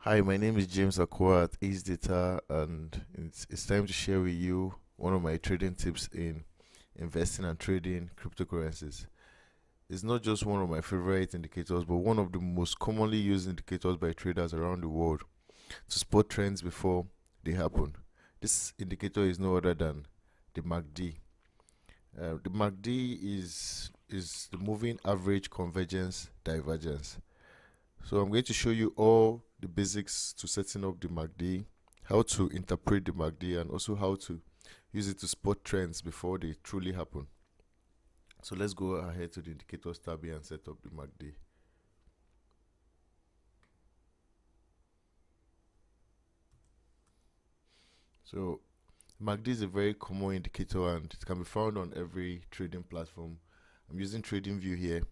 Hi, my name is James Akwa at Ace Data, and it's time to share with you one of my trading tips in investing and trading cryptocurrencies. It's not just one of my favorite indicators, but one of the most commonly used indicators by traders around the world to spot trends before they happen. This indicator is no other than the MACD. The MACD is the moving average convergence divergence. So I'm going to show you all the basics to setting up the MACD, how to interpret the MACD, and also how to use it to spot trends before they truly happen. So let's go ahead to the indicators tab here and set up the MACD. So MACD is a very common indicator and it can be found on every trading platform. I'm using TradingView here.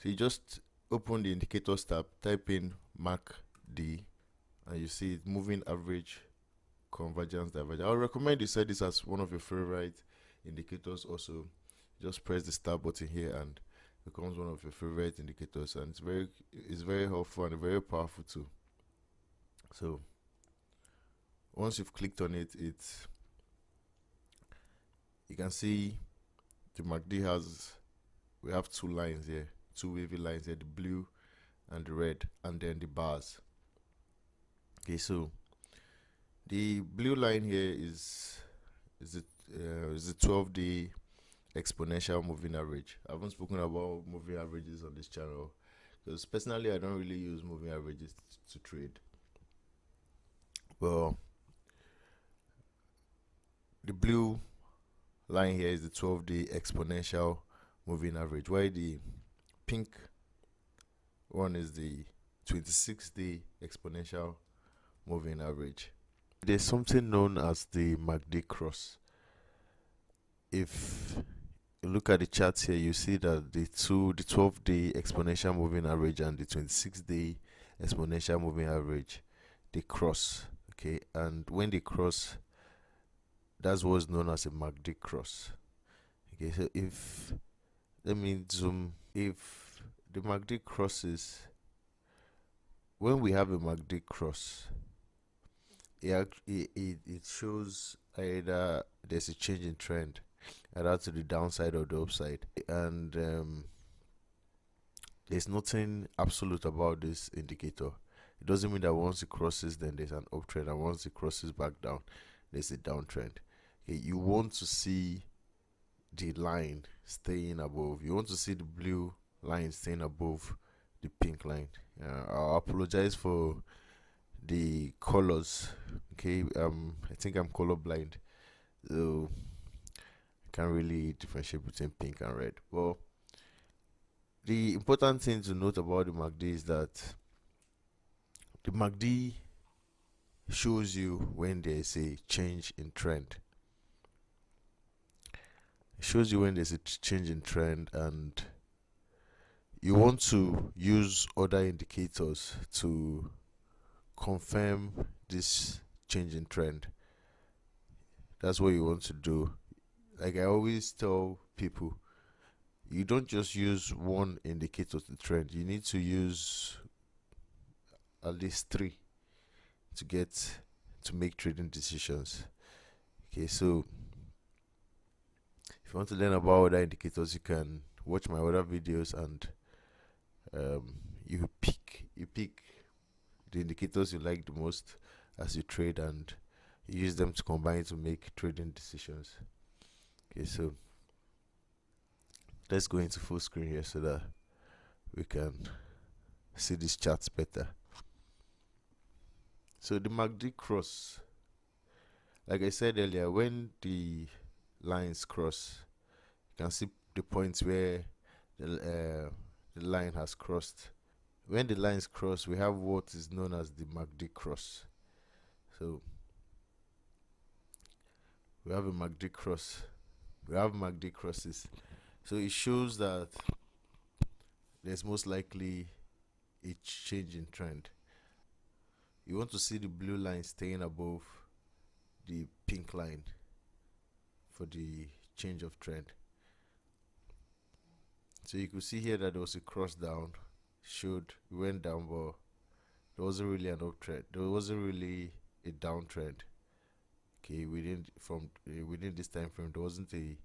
So you just open the indicators tab, type in MACD, and you see it moving average convergence divergence. I would recommend you set this as one of your favorite indicators. Also, just press the start button here and it becomes one of your favorite indicators, and it's very helpful and very powerful too. So once you've clicked on it, you can see the MACD we have two lines here, two wavy lines here, the blue and the red, and then the bars. Okay, so the blue line here is the 12-day exponential moving average. I haven't spoken about moving averages on this channel because personally I don't really use moving averages to trade. Well, the blue line here is the 12-day exponential moving average, while the pink one is the 26-day exponential moving average. There's something known as the MACD cross. If you look at the charts here, you see that the 12-day exponential moving average and the 26-day exponential moving average, they cross. Okay, and when they cross, that's what's known as a MACD cross. Okay, so let me zoom. If the MACD crosses, when we have a MACD cross, it shows either there's a change in trend, either to the downside or the upside, and there's nothing absolute about this indicator. It doesn't mean that once it crosses, then there's an uptrend, and once it crosses back down, there's a downtrend. Okay, you want to see the line staying above. You want to see the blue line staying above the pink line. I apologize for the colors. Okay, I think I'm colorblind, so I can't really differentiate between pink and red. Well, the important thing to note about the MACD is that the MACD shows you when there's a change in trend. It shows you when there's a change in trend, and you want to use other indicators to confirm this change in trend. That's what you want to do. Like I always tell people, you don't just use one indicator to trend. You need to use at least three to make trading decisions. Okay, so if you want to learn about other indicators, you can watch my other videos, and you pick the indicators you like the most as you trade, and you use them to combine to make trading decisions. Okay, so let's go into full screen here so that we can see these charts better. So the MACD cross, like I said earlier, when the lines cross, you can see the points where the line has crossed. When the lines cross, we have what is known as the MACD cross. So we have a MACD cross. We have MACD crosses. So it shows that there's most likely a change in trend. You want to see the blue line staying above the pink line for the change of trend. So you could see here that there was a cross down, we went down, but there wasn't really an uptrend. There wasn't really a downtrend. Okay, within this time frame, there wasn't a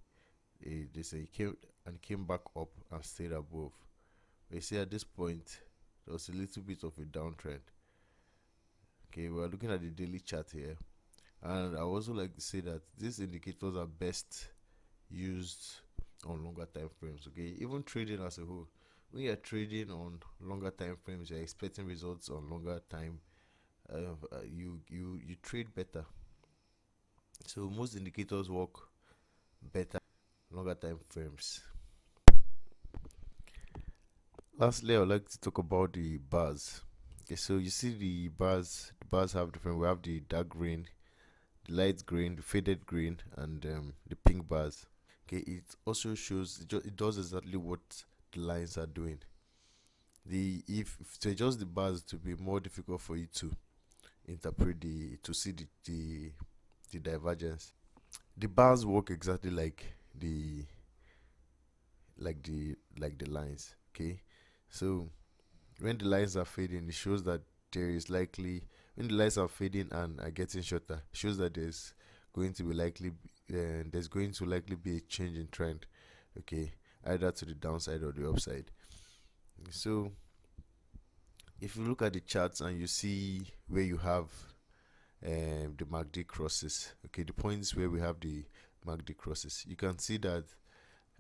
they say it came back up and stayed above. But you see, at this point, there was a little bit of a downtrend. Okay, we're looking at the daily chart here, and I also like to say that these indicators are best used on longer time frames. Okay, even trading as a whole, when you're trading on longer time frames, you're expecting results on longer time. You trade better. So most indicators work better longer time frames. Lastly, I would like to talk about the bars. Okay, so you see the bars. The bars have different. We have the dark green, the light green, the faded green, and the pink bars. Okay, it also shows it does exactly what the lines are doing. The if to adjust the bars to be more difficult for you to interpret to see the divergence. The bars work exactly the like the lines. Okay, so when the lines are fading, it shows that there is likely when the lines are fading and are getting shorter, it shows that there's going to likely be a change in trend. Okay, either to the downside or the upside. So if you look at the charts and you see where you have the MACD crosses, okay, the points where we have the MACD crosses, you can see that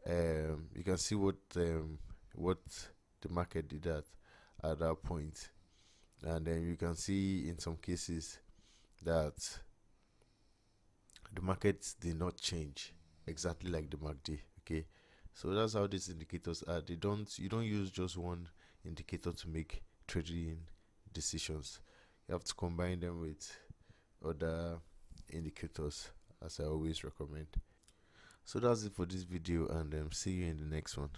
you can see what the market did at that point, and then you can see in some cases that the markets did not change exactly like the MACD. Okay, so that's how these indicators are. You don't use just one indicator to make trading decisions. You have to combine them with other indicators, as I always recommend. So that's it for this video, and see you in the next one.